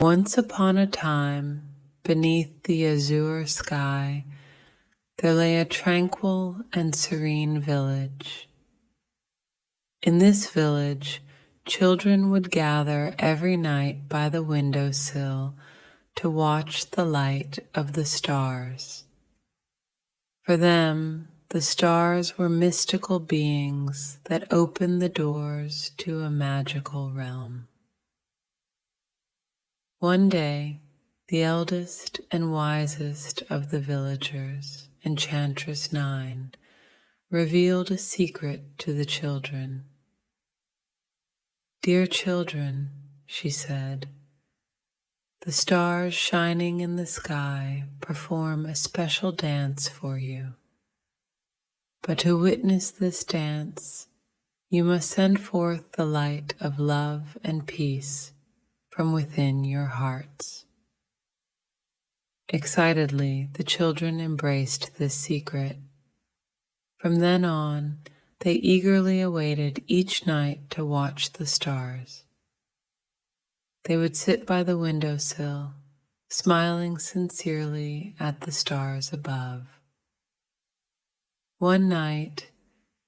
Once upon a time, beneath the azure sky, there lay a tranquil and serene village. In this village, children would gather every night by the windowsill to watch the light of the stars. For them, the stars were mystical beings that opened the doors to a magical realm. One day, the eldest and wisest of the villagers, Enchantress 9, revealed a secret to the children. "Dear children," she said, "the stars shining in the sky perform a special dance for you. But to witness this dance, you must send forth the light of love and peace from within your hearts." Excitedly, the children embraced this secret. From then on, they eagerly awaited each night to watch the stars. They would sit by the windowsill, smiling sincerely at the stars above. One night,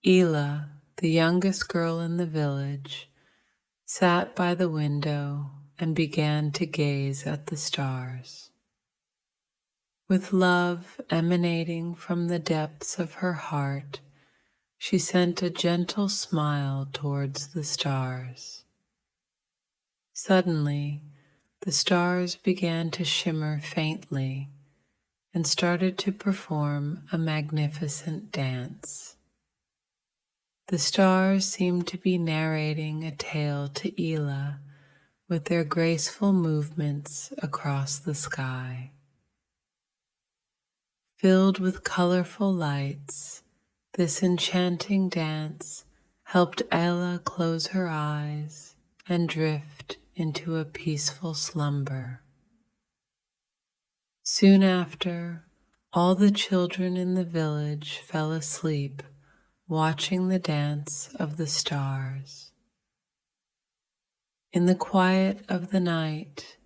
Ela, the youngest girl in the village, sat by the window and began to gaze at the stars. With love emanating from the depths of her heart, she sent a gentle smile towards the stars. Suddenly, the stars began to shimmer faintly and started to perform a magnificent dance. The stars seemed to be narrating a tale to Ela with their graceful movements across the sky. Filled with colorful lights, this enchanting dance helped Ela close her eyes and drift into a peaceful slumber. Soon after, all the children in the village fell asleep, watching the dance of the stars. In the quiet of the night,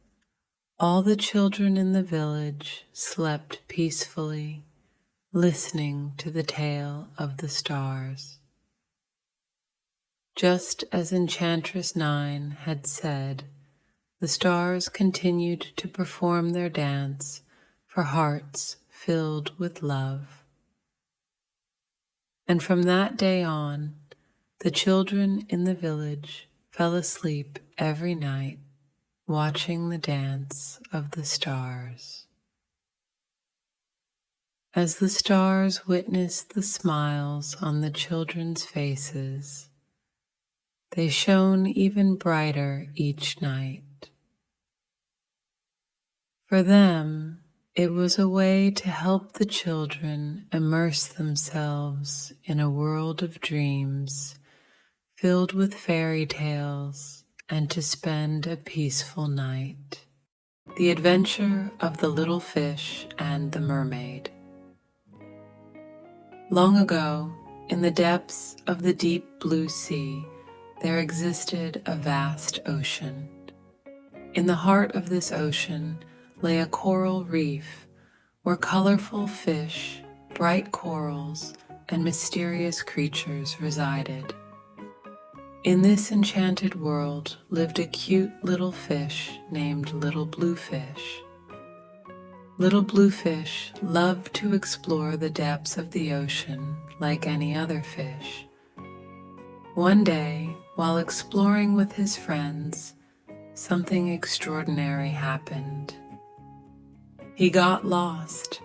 all the children in the village slept peacefully, listening to the tale of the stars. Just as Enchantress 9 had said, the stars continued to perform their dance for hearts filled with love. And from that day on, the children in the village fell asleep every night, watching the dance of the stars. As the stars witnessed the smiles on the children's faces, they shone even brighter each night. For them, it was a way to help the children immerse themselves in a world of dreams filled with fairy tales and to spend a peaceful night. The Adventure of the Little Fish and the Mermaid. Long ago, in the depths of the deep blue sea, there existed a vast ocean. In the heart of this ocean lay a coral reef where colorful fish, bright corals, and mysterious creatures resided. In this enchanted world lived a cute little fish named Little Bluefish. Little Bluefish loved to explore the depths of the ocean like any other fish. One day, while exploring with his friends, something extraordinary happened. He got lost.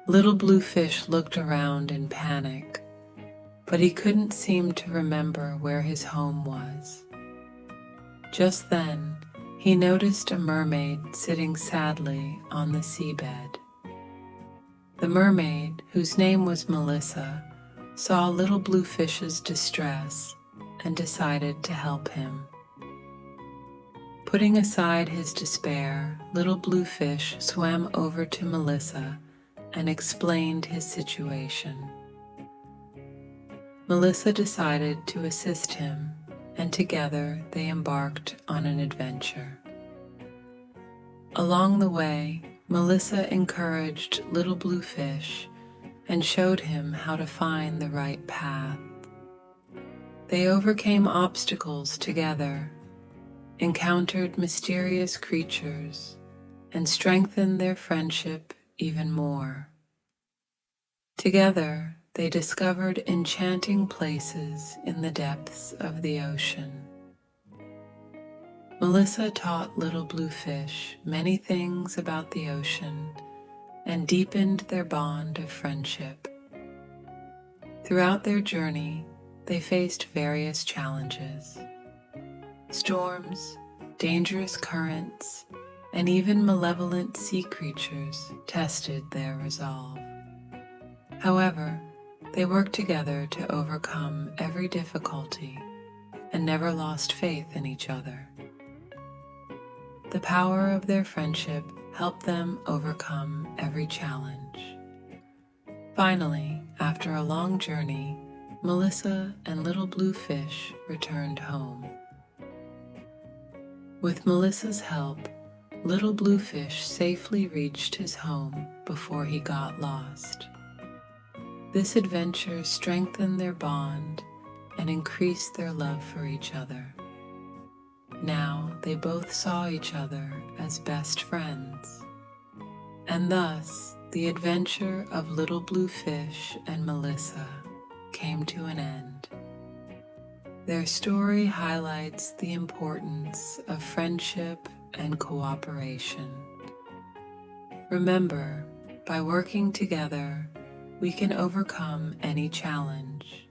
Little Bluefish looked around in panic, but he couldn't seem to remember where his home was. Just then, he noticed a mermaid sitting sadly on the seabed. The mermaid, whose name was Melissa, saw Little Bluefish's distress and decided to help him. Putting aside his despair, Little Bluefish swam over to Melissa and explained his situation. Melissa decided to assist him, and together they embarked on an adventure. Along the way, Melissa encouraged Little Blue Fish and showed him how to find the right path. They overcame obstacles together, encountered mysterious creatures, and strengthened their friendship even more. Together, they discovered enchanting places in the depths of the ocean. Melissa taught Little Blue Fish many things about the ocean and deepened their bond of friendship. Throughout their journey, they faced various challenges. Storms, dangerous currents, and even malevolent sea creatures tested their resolve. However, they worked together to overcome every difficulty and never lost faith in each other. The power of their friendship helped them overcome every challenge. Finally, after a long journey, Melissa and Little Blue Fish returned home. With Melissa's help, Little Blue Fish safely reached his home before he got lost. This adventure strengthened their bond and increased their love for each other. Now they both saw each other as best friends, and thus the adventure of Little Blue Fish and Melissa came to an end. Their story highlights the importance of friendship and cooperation. Remember, by working together, we can overcome any challenge.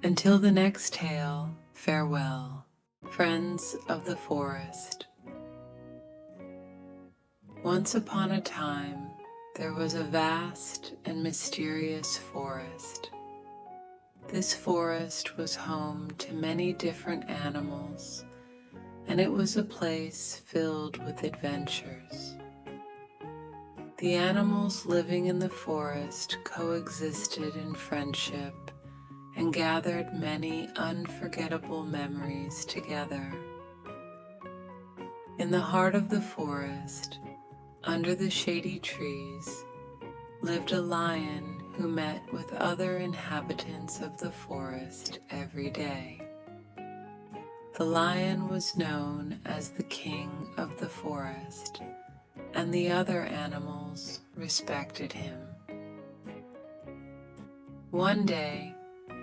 Until the next tale, farewell, friends of the forest. Once upon a time, there was a vast and mysterious forest. This forest was home to many different animals, and it was a place filled with adventures. The animals living in the forest coexisted in friendship and gathered many unforgettable memories together. In the heart of the forest, under the shady trees, lived a lion who met with other inhabitants of the forest every day. The lion was known as the king of the forest, and the other animals respected him. One day,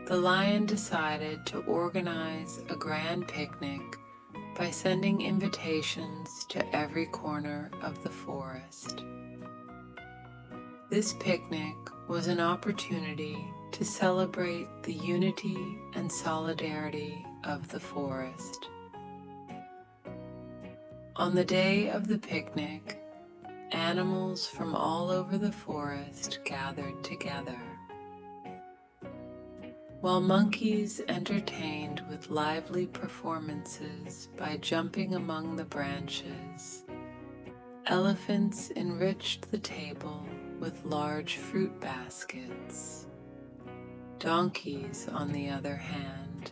the lion decided to organize a grand picnic by sending invitations to every corner of the forest. This picnic was an opportunity to celebrate the unity and solidarity of the forest. On the day of the picnic, animals from all over the forest gathered together. While monkeys entertained with lively performances by jumping among the branches, elephants enriched the table with large fruit baskets. Donkeys, on the other hand,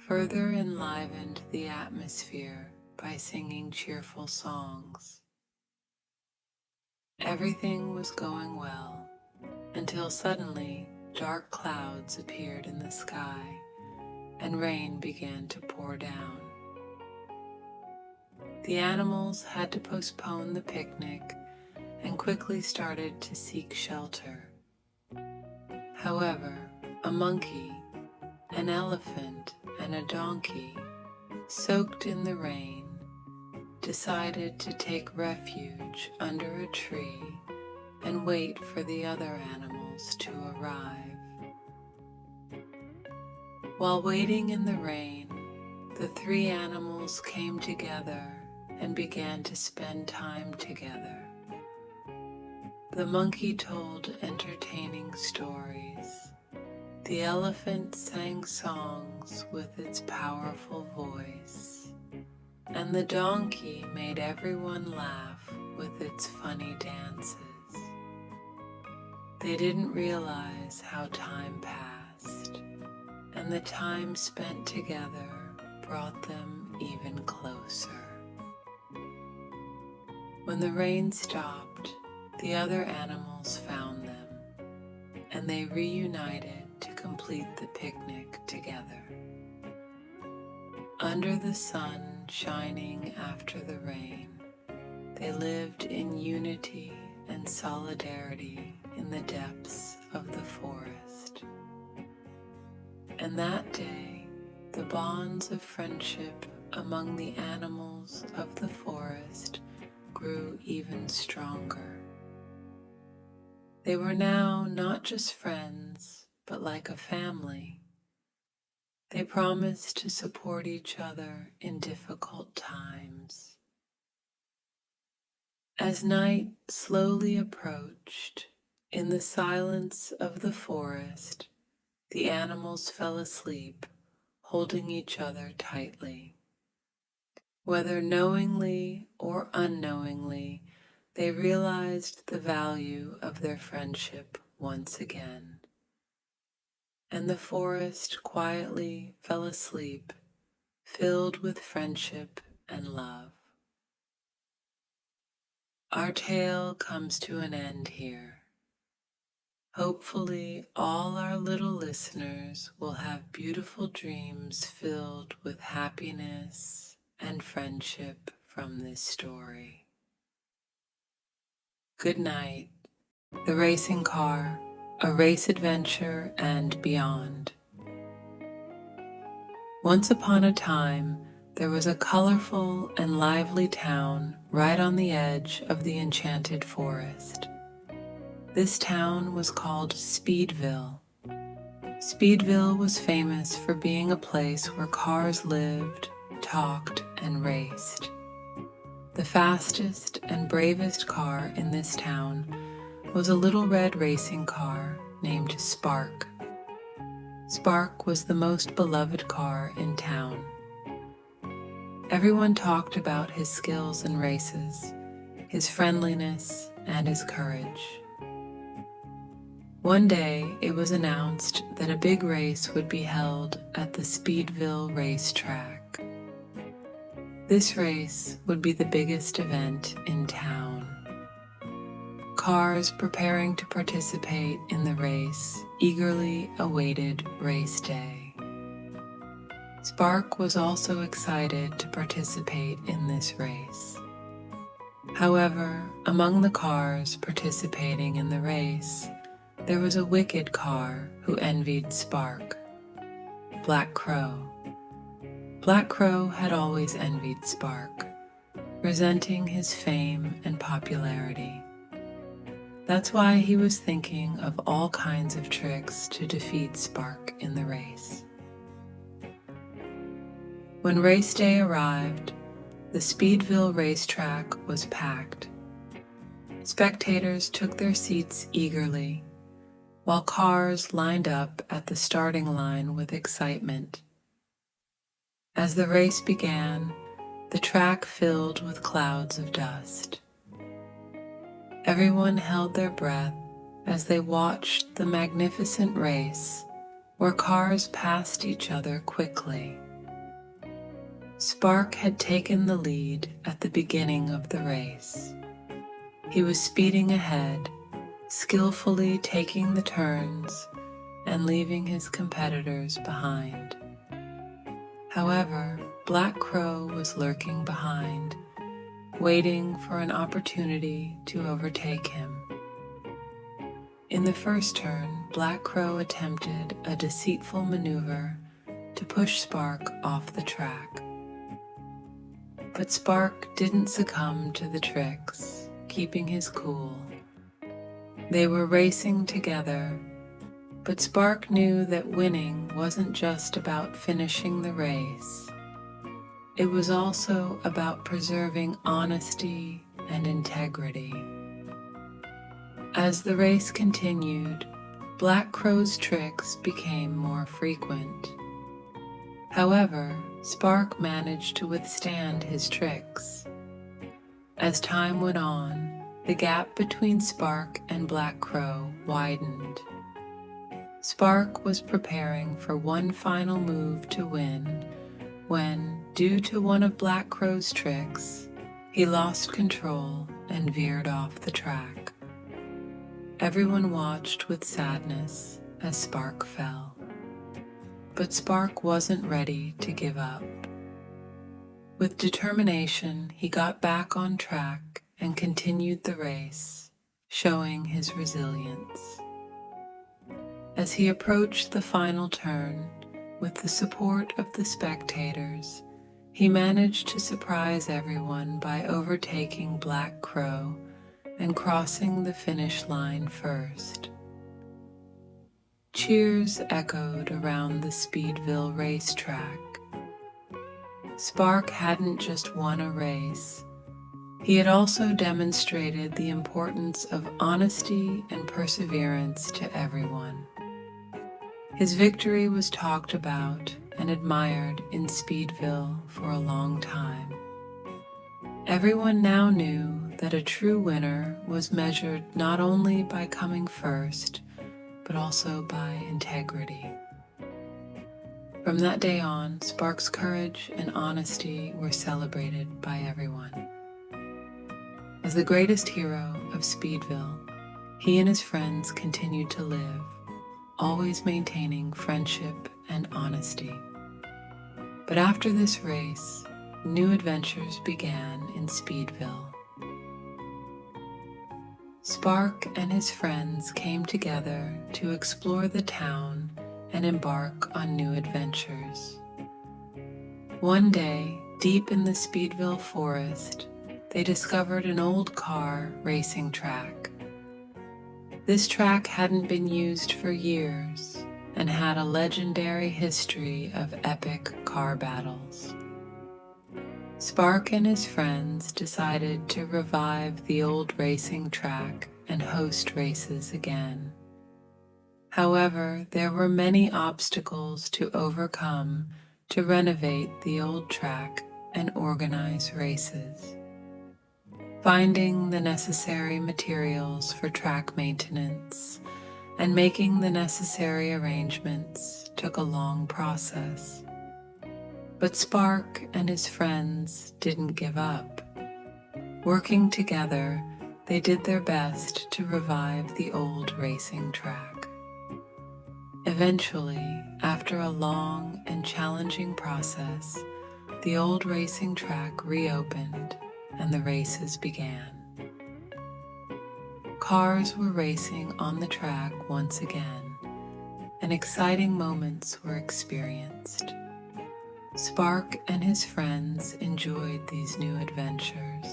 further enlivened the atmosphere by singing cheerful songs. Everything was going well until suddenly dark clouds appeared in the sky and rain began to pour down. The animals had to postpone the picnic and quickly started to seek shelter. However, a monkey, an elephant, and a donkey, soaked in the rain, decided to take refuge under a tree and wait for the other animals to arrive. While waiting in the rain, the three animals came together and began to spend time together. The monkey told entertaining stories. The elephant sang songs with its powerful voice, and the donkey made everyone laugh with its funny dances. They didn't realize how time passed, and the time spent together brought them even closer. When the rain stopped, the other animals found them, and they reunited to complete the picnic together. Under the sun shining after the rain, they lived in unity and solidarity in the depths of the forest. And that day, the bonds of friendship among the animals of the forest grew even stronger. They were now not just friends, but like a family. They promised to support each other in difficult times. As night slowly approached, in the silence of the forest, the animals fell asleep, holding each other tightly. Whether knowingly or unknowingly, they realized the value of their friendship once again. And the forest quietly fell asleep, filled with friendship and love. Our tale comes to an end here. Hopefully, all our little listeners will have beautiful dreams filled with happiness and friendship from this story. Good night. The Racing Car, A Race Adventure and Beyond. Once upon a time, there was a colorful and lively town right on the edge of the Enchanted Forest. This town was called Speedville. Speedville was famous for being a place where cars lived, talked, and raced. The fastest and bravest car in this town was a little red racing car named Spark. Spark was the most beloved car in town. Everyone talked about his skills in races, his friendliness, and his courage. One day, it was announced that a big race would be held at the Speedville racetrack. This race would be the biggest event in town. Cars preparing to participate in the race eagerly awaited race day. Spark was also excited to participate in this race. However, among the cars participating in the race, there was a wicked car who envied Spark, Black Crow. Black Crow had always envied Spark, resenting his fame and popularity. That's why he was thinking of all kinds of tricks to defeat Spark in the race. When race day arrived, the Speedville racetrack was packed. Spectators took their seats eagerly, while cars lined up at the starting line with excitement. As the race began, the track filled with clouds of dust. Everyone held their breath as they watched the magnificent race where cars passed each other quickly. Spark had taken the lead at the beginning of the race. He was speeding ahead, skillfully taking the turns and leaving his competitors behind. However, Black Crow was lurking behind, waiting for an opportunity to overtake him. In the first turn, Black Crow attempted a deceitful maneuver to push Spark off the track. But Spark didn't succumb to the tricks, keeping his cool. They were racing together, but Spark knew that winning wasn't just about finishing the race. It was also about preserving honesty and integrity. As the race continued, Black Crow's tricks became more frequent. However, Spark managed to withstand his tricks. As time went on, the gap between Spark and Black Crow widened. Spark was preparing for one final move to win when, due to one of Black Crow's tricks, He lost control and veered off the track. Everyone watched with sadness as Spark fell. But Spark wasn't ready to give up. With determination, he got back on track and continued the race, showing his resilience. As he approached the final turn, with the support of the spectators, he managed to surprise everyone by overtaking Black Crow and crossing the finish line first. Cheers echoed around the Speedville racetrack. Spark hadn't just won a race, he had also demonstrated the importance of honesty and perseverance to everyone. His victory was talked about and admired in Speedville for a long time. Everyone now knew that a true winner was measured not only by coming first, but also by integrity. From that day on, Spark's courage and honesty were celebrated by everyone. As the greatest hero of Speedville, he and his friends continued to live, always maintaining friendship and honesty. But after this race, new adventures began in Speedville. Spark and his friends came together to explore the town and embark on new adventures. One day, deep in the Speedville forest, they discovered an old car racing track. This track hadn't been used for years and had a legendary history of epic car battles. Spark and his friends decided to revive the old racing track and host races again. However, there were many obstacles to overcome to renovate the old track and organize races. Finding the necessary materials for track maintenance and making the necessary arrangements took a long process. But Spark and his friends didn't give up. Working together, they did their best to revive the old racing track. Eventually, after a long and challenging process, the old racing track reopened and the races began. Cars were racing on the track once again, and exciting moments were experienced. Spark and his friends enjoyed these new adventures,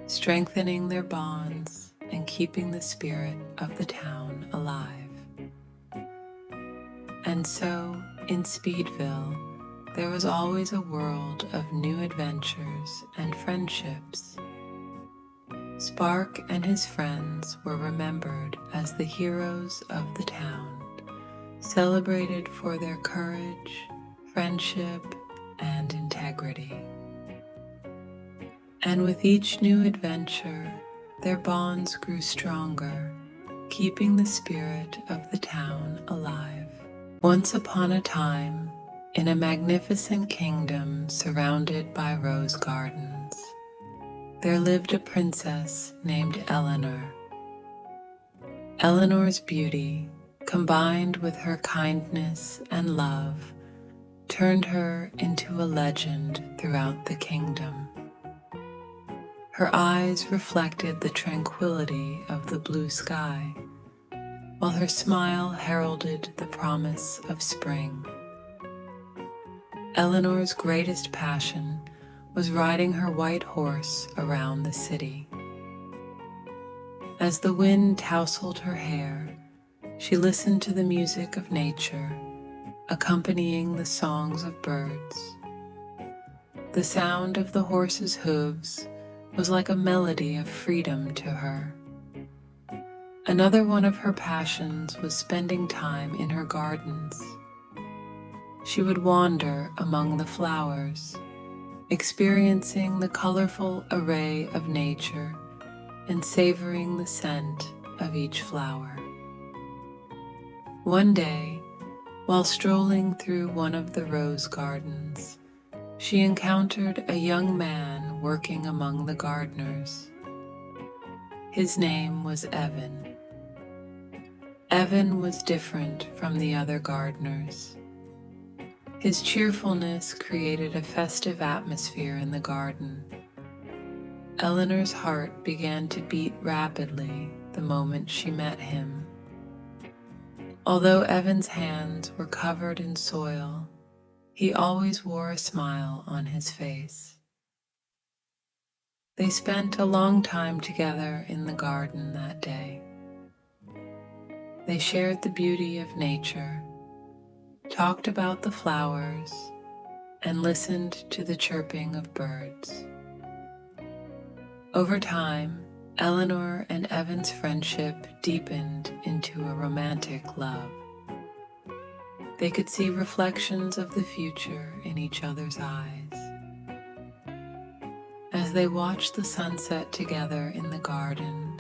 strengthening their bonds and keeping the spirit of the town alive. And so, in Speedville, there was always a world of new adventures and friendships. Spark and his friends were remembered as the heroes of the town, celebrated for their courage, friendship, and integrity. And with each new adventure, their bonds grew stronger, keeping the spirit of the town alive. Once upon a time, in a magnificent kingdom surrounded by rose gardens, there lived a princess named Elanor. Eleanor's beauty, combined with her kindness and love, turned her into a legend throughout the kingdom. Her eyes reflected the tranquility of the blue sky, while her smile heralded the promise of spring. Eleanor's greatest passion was riding her white horse around the city. As the wind tousled her hair, she listened to the music of nature, accompanying the songs of birds. The sound of the horse's hooves was like a melody of freedom to her. Another one of her passions was spending time in her gardens. She would wander among the flowers, experiencing the colorful array of nature and savoring the scent of each flower. One day, while strolling through one of the rose gardens, she encountered a young man working among the gardeners. His name was Evan. Evan was different from the other gardeners. His cheerfulness created a festive atmosphere in the garden. Eleanor's heart began to beat rapidly the moment she met him. Although Evan's hands were covered in soil, he always wore a smile on his face. They spent a long time together in the garden that day. They shared the beauty of nature, talked about the flowers, and listened to the chirping of birds. Over time, Elanor and Evan's friendship deepened into a romantic love. They could see reflections of the future in each other's eyes. As they watched the sunset together in the garden,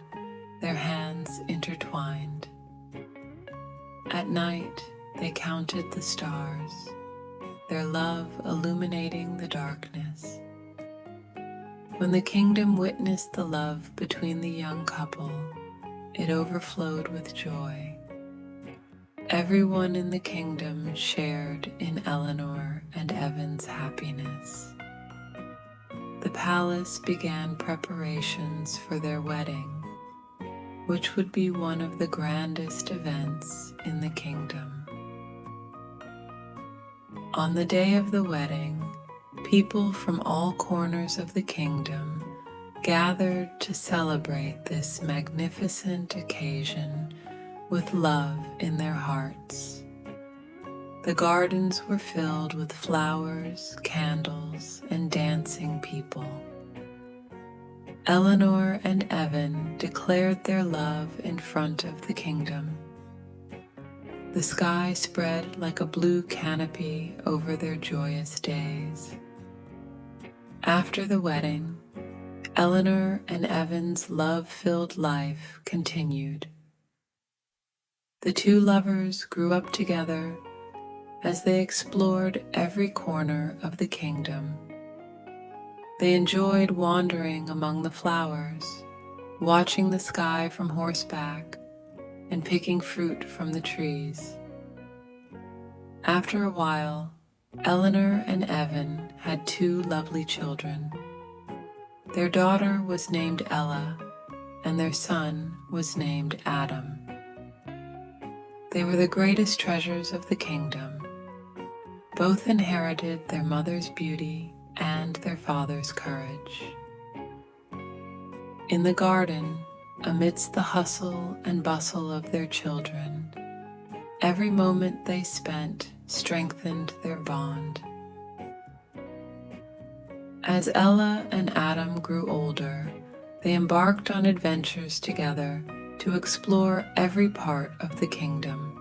their hands intertwined. At night, they counted the stars, their love illuminating the darkness. When the kingdom witnessed the love between the young couple, it overflowed with joy. Everyone in the kingdom shared in Elanor and Evan's happiness. The palace began preparations for their wedding, which would be one of the grandest events in the kingdom. On the day of the wedding, people from all corners of the kingdom gathered to celebrate this magnificent occasion with love in their hearts. The gardens were filled with flowers, candles, and dancing people. Elanor and Evan declared their love in front of the kingdom. The sky spread like a blue canopy over their joyous days. After the wedding, Elanor and Evan's love-filled life continued. The two lovers grew up together as they explored every corner of the kingdom. They enjoyed wandering among the flowers, watching the sky from horseback, and picking fruit from the trees. After a while, Elanor and Evan had two lovely children. Their daughter was named Ella, and their son was named Adam. They were the greatest treasures of the kingdom. Both inherited their mother's beauty and their father's courage. In the garden, amidst the hustle and bustle of their children, every moment they spent strengthened their bond. As Ella and Adam grew older, they embarked on adventures together to explore every part of the kingdom.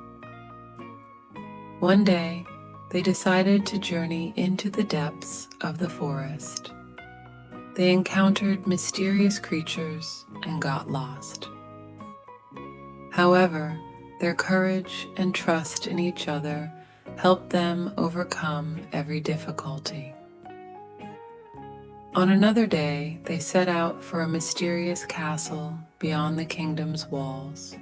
One day, they decided to journey into the depths of the forest. They encountered mysterious creatures and got lost. However, their courage and trust in each other helped them overcome every difficulty. On another day, they set out for a mysterious castle beyond the kingdom's walls.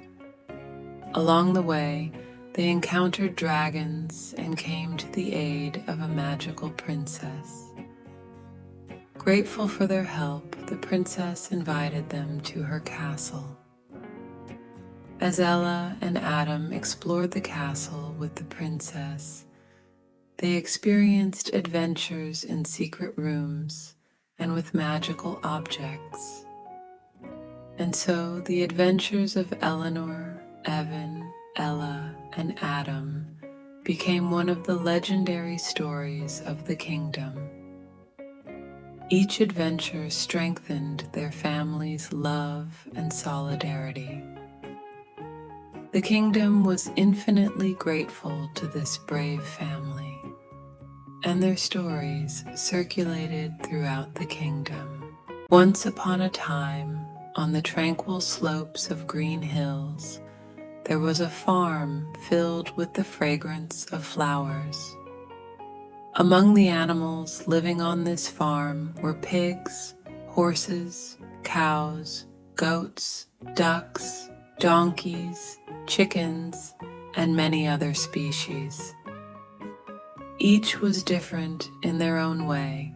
Along the way, they encountered dragons and came to the aid of a magical princess. Grateful for their help, the princess invited them to her castle. As Ella and Adam explored the castle with the princess, they experienced adventures in secret rooms and with magical objects. And so the adventures of Elanor, Evan, Ella, and Adam became one of the legendary stories of the kingdom. Each adventure strengthened their family's love and solidarity. The kingdom was infinitely grateful to this brave family, and their stories circulated throughout the kingdom. Once upon a time, on the tranquil slopes of green hills, there was a farm filled with the fragrance of flowers. Among the animals living on this farm were pigs, horses, cows, goats, ducks, donkeys, chickens, and many other species. Each was different in their own way,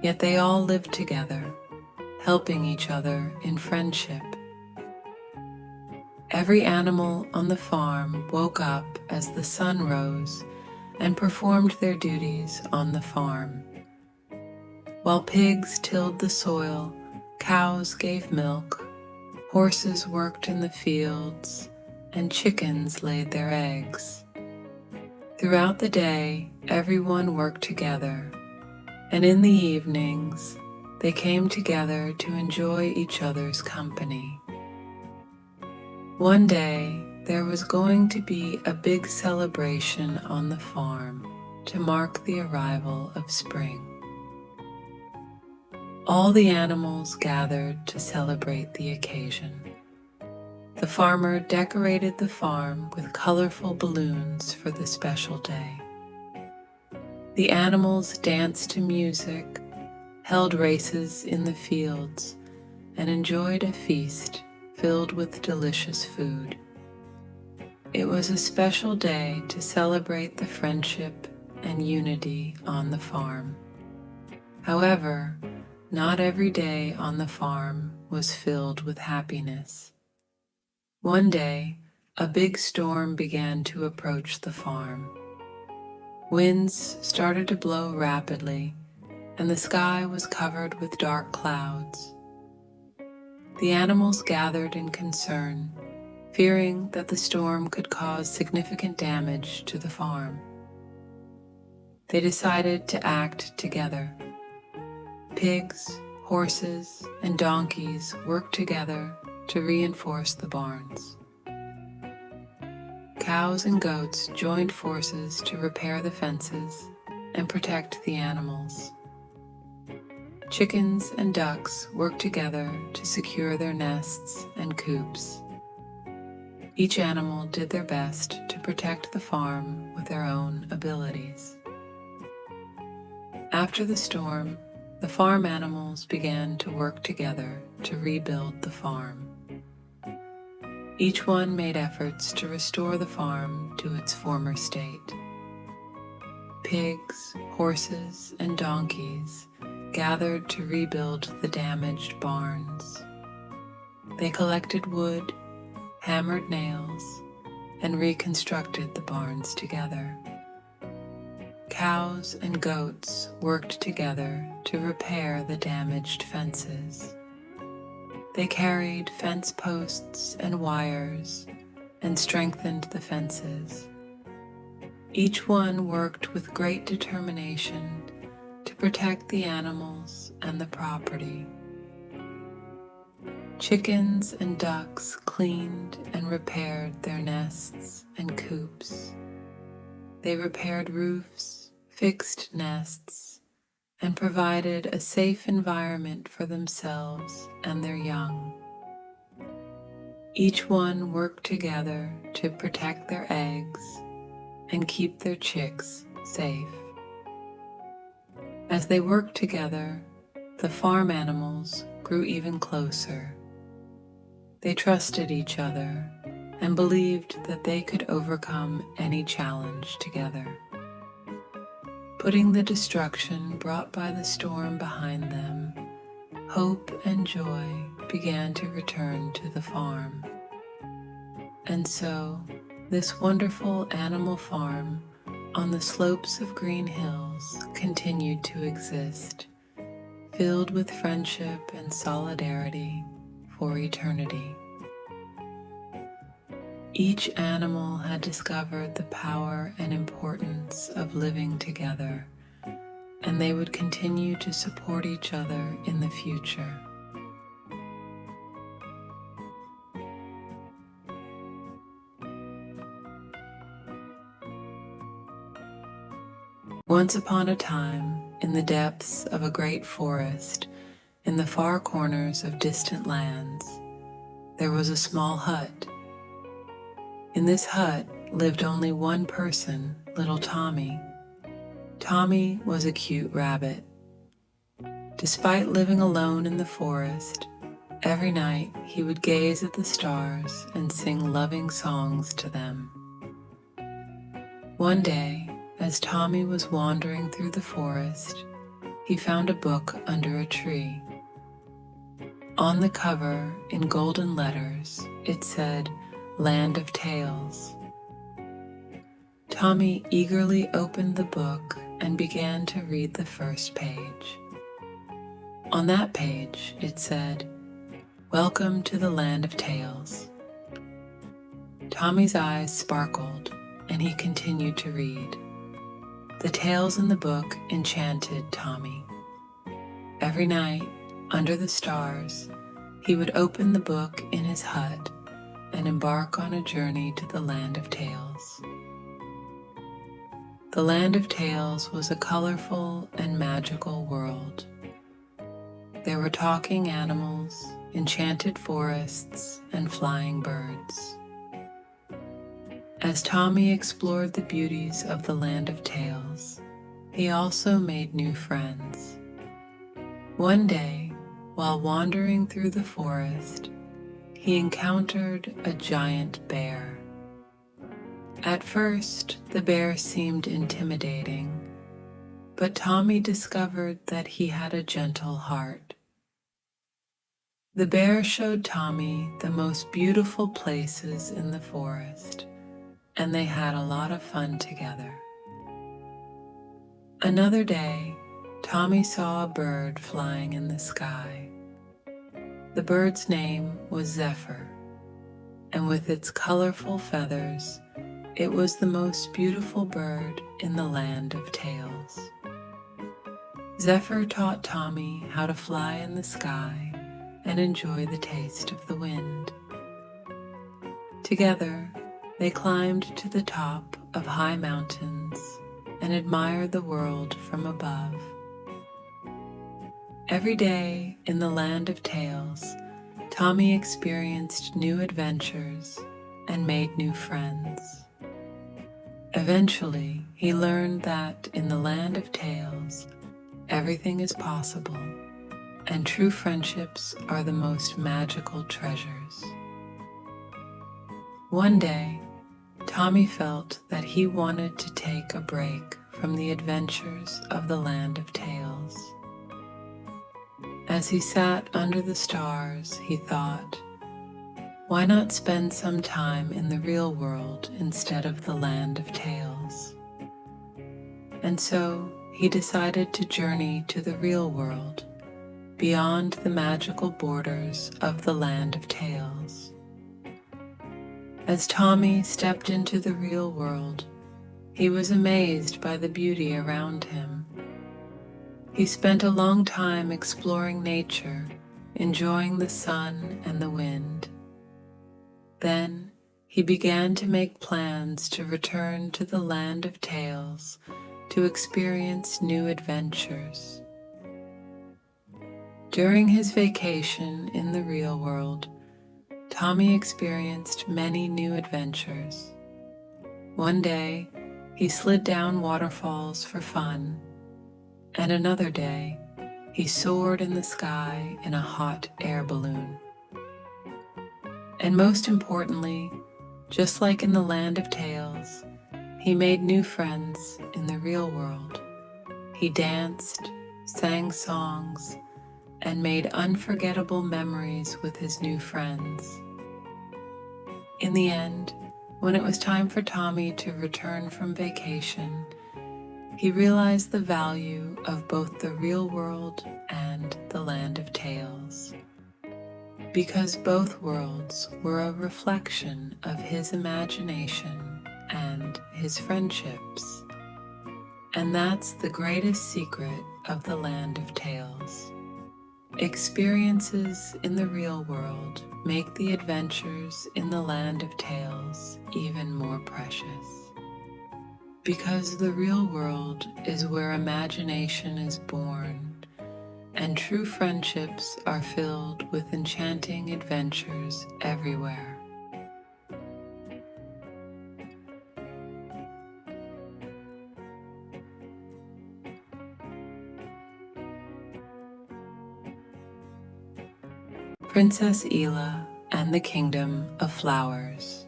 yet they all lived together, helping each other in friendship. Every animal on the farm woke up as the sun rose and performed their duties on the farm. While pigs tilled the soil, cows gave milk, horses worked in the fields, and chickens laid their eggs. Throughout the day, everyone worked together, and in the evenings, they came together to enjoy each other's company. One day, there was going to be a big celebration on the farm to mark the arrival of spring. All the animals gathered to celebrate the occasion. The farmer decorated the farm with colorful balloons for the special day. The animals danced to music, held races in the fields, and enjoyed a feast filled with delicious food. It was a special day to celebrate the friendship and unity on the farm. However, not every day on the farm was filled with happiness. One day, a big storm began to approach the farm. Winds started to blow rapidly, and the sky was covered with dark clouds. The animals gathered in concern, fearing that the storm could cause significant damage to the farm. They decided to act together. Pigs, horses, and donkeys worked together to reinforce the barns. Cows and goats joined forces to repair the fences and protect the animals. Chickens and ducks worked together to secure their nests and coops. Each animal did their best to protect the farm with their own abilities. After the storm, the farm animals began to work together to rebuild the farm. Each one made efforts to restore the farm to its former state. Pigs, horses, and donkeys gathered to rebuild the damaged barns. They collected wood, hammered nails, and reconstructed the barns together. Cows and goats worked together to repair the damaged fences. They carried fence posts and wires and strengthened the fences. Each one worked with great determination to protect the animals and the property. Chickens and ducks cleaned and repaired their nests and coops. They repaired roofs, fixed nests, and provided a safe environment for themselves and their young. Each one worked together to protect their eggs and keep their chicks safe. As they worked together, the farm animals grew even closer. They trusted each other and believed that they could overcome any challenge together. Putting the destruction brought by the storm behind them, hope and joy began to return to the farm. And so, this wonderful animal farm on the slopes of green hills continued to exist, filled with friendship and solidarity for eternity. Each animal had discovered the power and importance of living together, and they would continue to support each other in the future. Once upon a time, in the depths of a great forest, in the far corners of distant lands, there was a small hut. In this hut lived only one person, little Tommy. Tommy was a cute rabbit. Despite living alone in the forest, every night he would gaze at the stars and sing loving songs to them. One day, as Tommy was wandering through the forest, he found a book under a tree. On the cover, in golden letters, it said, "Land of Tales." Tommy eagerly opened the book and began to read the first page. On that page, it said, "Welcome to the Land of Tales." Tommy's eyes sparkled, and he continued to read. The tales in the book enchanted Tommy. Every night, under the stars, he would open the book in his hut and embark on a journey to the Land of Tales. The Land of Tales was a colorful and magical world. There were talking animals, enchanted forests, and flying birds. As Tommy explored the beauties of the Land of Tales, he also made new friends. One day, while wandering through the forest, he encountered a giant bear. At first, the bear seemed intimidating, but Tommy discovered that he had a gentle heart. The bear showed Tommy the most beautiful places in the forest, and they had a lot of fun together. Another day, Tommy saw a bird flying in the sky. The bird's name was Zephyr, and with its colorful feathers, it was the most beautiful bird in the Land of Tales. Zephyr taught Tommy how to fly in the sky and enjoy the taste of the wind. Together, they climbed to the top of high mountains and admired the world from above. Every day in the Land of Tales, Tommy experienced new adventures and made new friends. Eventually, he learned that in the Land of Tales, everything is possible, and true friendships are the most magical treasures. One day, Tommy felt that he wanted to take a break from the adventures of the Land of Tales. As he sat under the stars, he thought, why not spend some time in the real world instead of the Land of Tales? And so he decided to journey to the real world, beyond the magical borders of the Land of Tales. As Tommy stepped into the real world, he was amazed by the beauty around him. He spent a long time exploring nature, enjoying the sun and the wind. Then he began to make plans to return to the Land of Tales to experience new adventures. During his vacation in the real world, Tommy experienced many new adventures. One day, he slid down waterfalls for fun, and another day, he soared in the sky in a hot air balloon. And most importantly, just like in the Land of Tales, he made new friends in the real world. He danced, sang songs, and made unforgettable memories with his new friends. In the end, when it was time for Tommy to return from vacation, he realized the value of both the real world and the Land of Tales, because both worlds were a reflection of his imagination and his friendships. And that's the greatest secret of the Land of Tales. Experiences in the real world make the adventures in the Land of Tales even more precious. Because the real world is where imagination is born, and true friendships are filled with enchanting adventures everywhere. Princess Ela and the Kingdom of Flowers.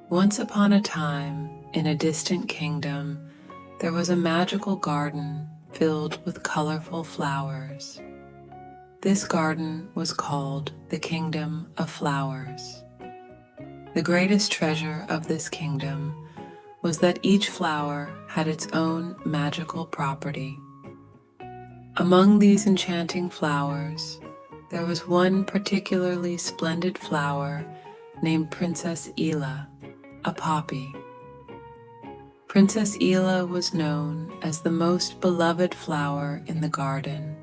Once upon a time, in a distant kingdom, there was a magical garden filled with colorful flowers. This garden was called the Kingdom of Flowers. The greatest treasure of this kingdom was that each flower had its own magical property. Among these enchanting flowers, there was one particularly splendid flower named Princess Ela, a poppy. Princess Ela was known as the most beloved flower in the garden.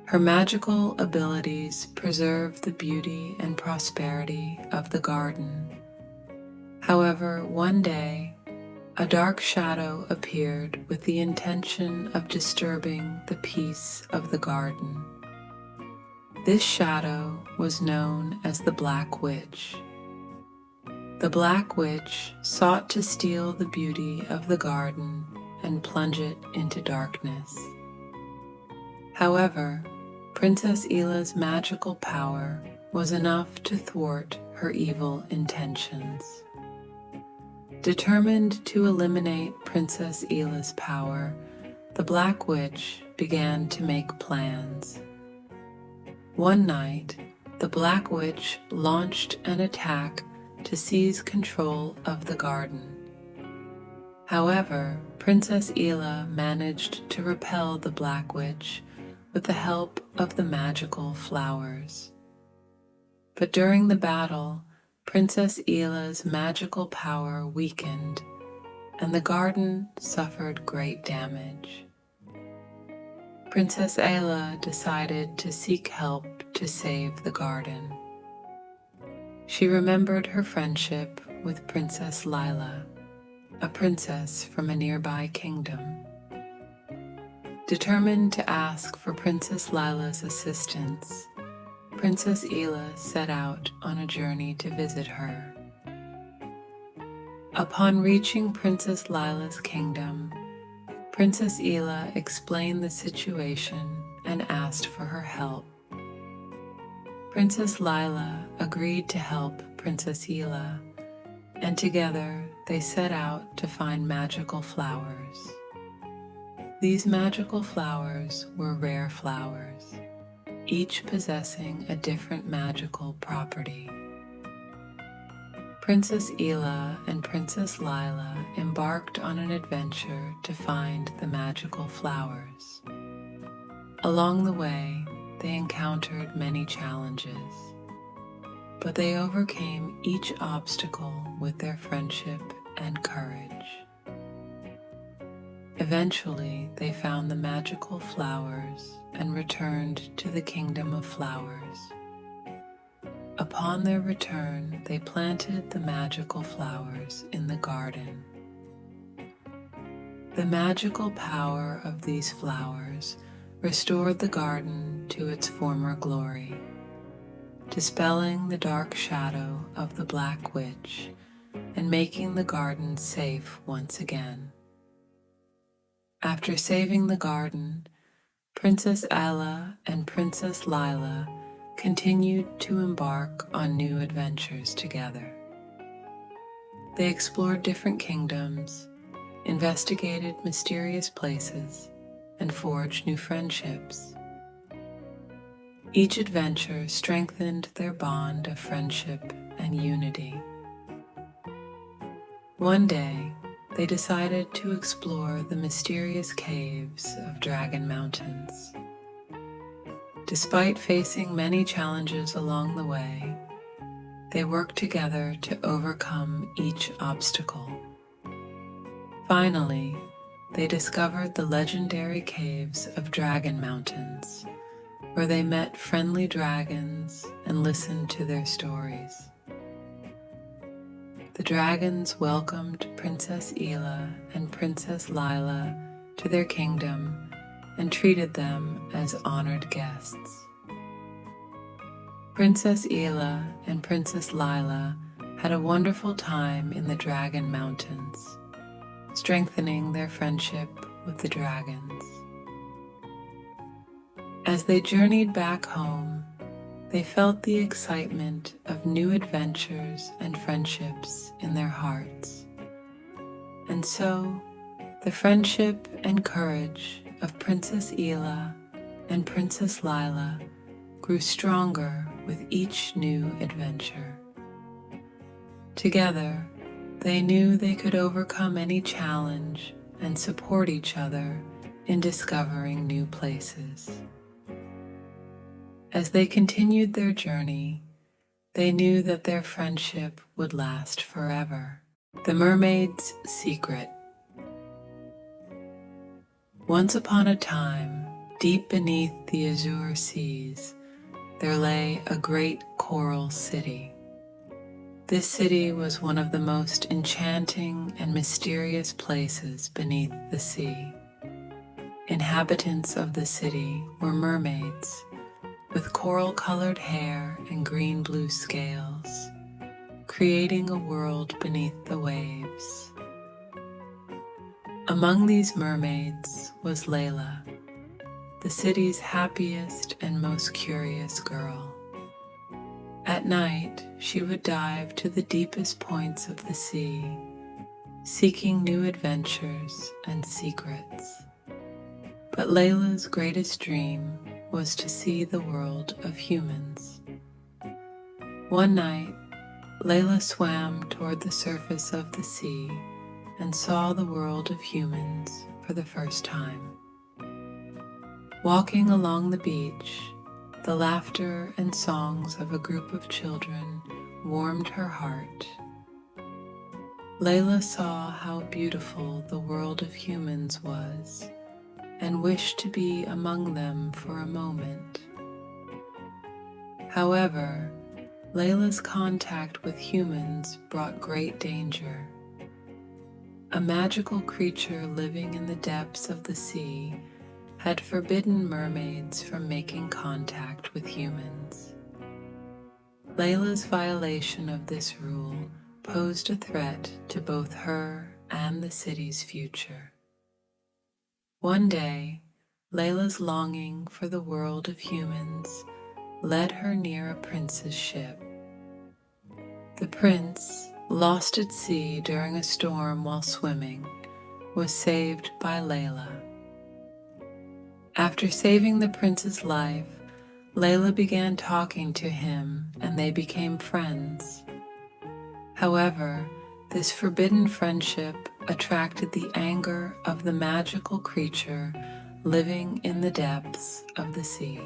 Her magical abilities preserved the beauty and prosperity of the garden. However, one day, a dark shadow appeared with the intention of disturbing the peace of the garden. This shadow was known as the Black Witch. The Black Witch sought to steal the beauty of the garden and plunge it into darkness. However, Princess Ela's magical power was enough to thwart her evil intentions. Determined to eliminate Princess Ela's power, the Black Witch began to make plans. One night, the Black Witch launched an attack to seize control of the garden. However, Princess Ela managed to repel the Black Witch with the help of the magical flowers. But during the battle, Princess Ela's magical power weakened, and the garden suffered great damage. Princess Ela decided to seek help to save the garden. She remembered her friendship with Princess Lila, a princess from a nearby kingdom. Determined to ask for Princess Lila's assistance, Princess Ela set out on a journey to visit her. Upon reaching Princess Lila's kingdom, Princess Ela explained the situation and asked for her help. Princess Lila agreed to help Princess Ela, and together they set out to find magical flowers. These magical flowers were rare flowers, each possessing a different magical property. Princess Ela and Princess Lila embarked on an adventure to find the magical flowers. Along the way, they encountered many challenges, but they overcame each obstacle with their friendship and courage. Eventually, they found the magical flowers and returned to the Kingdom of Flowers. Upon their return, they planted the magical flowers in the garden. The magical power of these flowers restored the garden to its former glory, dispelling the dark shadow of the Black Witch and making the garden safe once again. After saving the garden, Princess Ela and Princess Lila continued to embark on new adventures together. They explored different kingdoms, investigated mysterious places, and forged new friendships. Each adventure strengthened their bond of friendship and unity. One day, they decided to explore the mysterious caves of Dragon Mountains. Despite facing many challenges along the way, they worked together to overcome each obstacle. Finally, they discovered the legendary caves of Dragon Mountains, where they met friendly dragons and listened to their stories. The dragons welcomed Princess Ela and Princess Lila to their kingdom and treated them as honored guests. Princess Ela and Princess Lila had a wonderful time in the Dragon Mountains, strengthening their friendship with the dragons. As they journeyed back home, they felt the excitement of new adventures and friendships in their hearts. And so, the friendship and courage of Princess Ela and Princess Lila grew stronger with each new adventure. Together, they knew they could overcome any challenge and support each other in discovering new places. As they continued their journey, they knew that their friendship would last forever. The Mermaid's Secret. Once upon a time, deep beneath the Azour seas, there lay a great coral city. This city was one of the most enchanting and mysterious places beneath the sea. Inhabitants of the city were mermaids, with coral-colored hair and green-blue scales, creating a world beneath the waves. Among these mermaids was Layla, the city's happiest and most curious girl. At night, she would dive to the deepest points of the sea, seeking new adventures and secrets. But Layla's greatest dream was to see the world of humans. One night, Layla swam toward the surface of the sea and saw the world of humans for the first time. Walking along the beach, the laughter and songs of a group of children warmed her heart. Layla saw how beautiful the world of humans was and wished to be among them for a moment. However, Layla's contact with humans brought great danger. A magical creature living in the depths of the sea had forbidden mermaids from making contact with humans. Layla's violation of this rule posed a threat to both her and the city's future. One day, Layla's longing for the world of humans led her near a prince's ship. The prince, lost at sea during a storm while swimming, was saved by Layla. After saving the prince's life, Layla began talking to him and they became friends. However, this forbidden friendship attracted the anger of the magical creature living in the depths of the sea.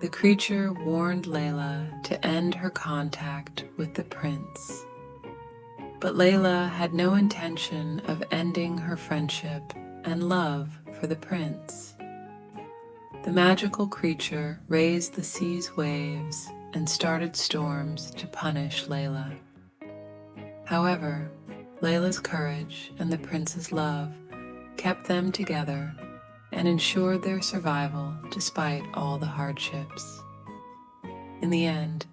The creature warned Layla to end her contact with the prince. But Layla had no intention of ending her friendship and love for the prince. The magical creature raised the sea's waves and started storms to punish Layla. However, Layla's courage and the prince's love kept them together and ensured their survival despite all the hardships. In the end,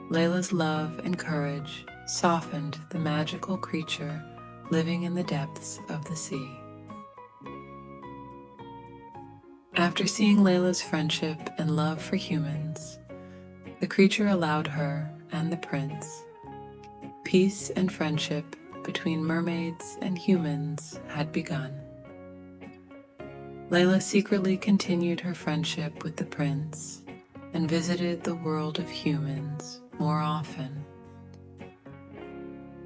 Layla's love and courage softened the magical creature living in the depths of the sea. After seeing Layla's friendship and love for humans, the creature allowed her and the prince. Peace and friendship between mermaids and humans had begun. Layla secretly continued her friendship with the prince and visited the world of humans more often.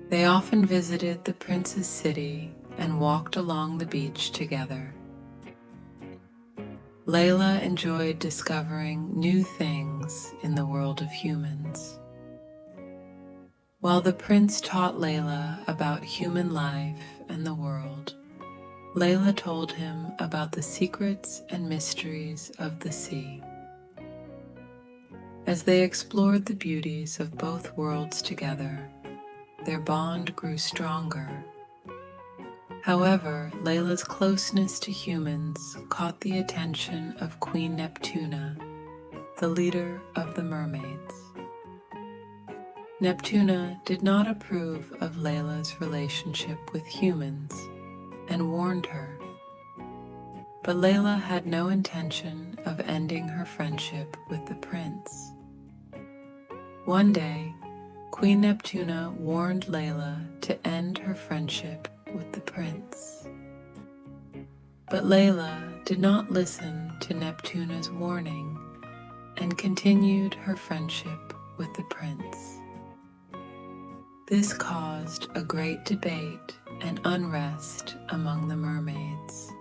They often visited the prince's city and walked along the beach together. Layla enjoyed discovering new things in the world of humans. While the prince taught Layla about human life and the world, Layla told him about the secrets and mysteries of the sea. As they explored the beauties of both worlds together, their bond grew stronger. However, Layla's closeness to humans caught the attention of Queen Neptuna, the leader of the mermaids. Neptuna did not approve of Layla's relationship with humans and warned her. But Layla had no intention of ending her friendship with the prince. One day, Queen Neptuna warned Layla to end her friendship with the prince. But Layla did not listen to Neptuna's warning and continued her friendship with the prince. This caused a great debate and unrest among the mermaids.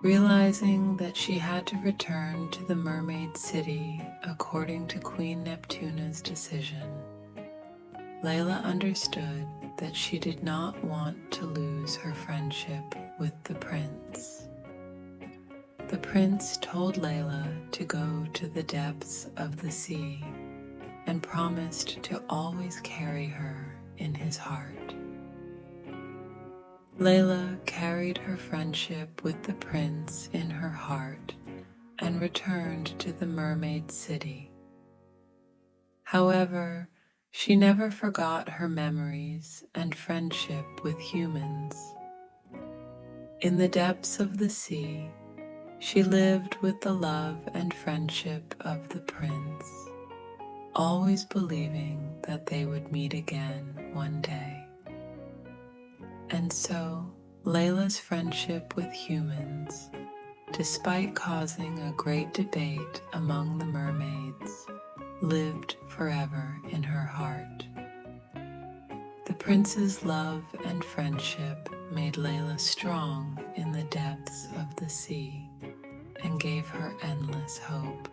Realizing that she had to return to the mermaid city according to Queen Neptuna's decision, Layla understood that she did not want to lose her friendship with the prince. The prince told Layla to go to the depths of the sea and promised to always carry her in his heart. Layla carried her friendship with the prince in her heart and returned to the mermaid city. However, she never forgot her memories and friendship with humans. In the depths of the sea, she lived with the love and friendship of the prince, always believing that they would meet again one day. And so, Layla's friendship with humans, despite causing a great debate among the mermaids, lived forever in her heart. The prince's love and friendship made Layla strong in the depths of the sea and gave her endless hope.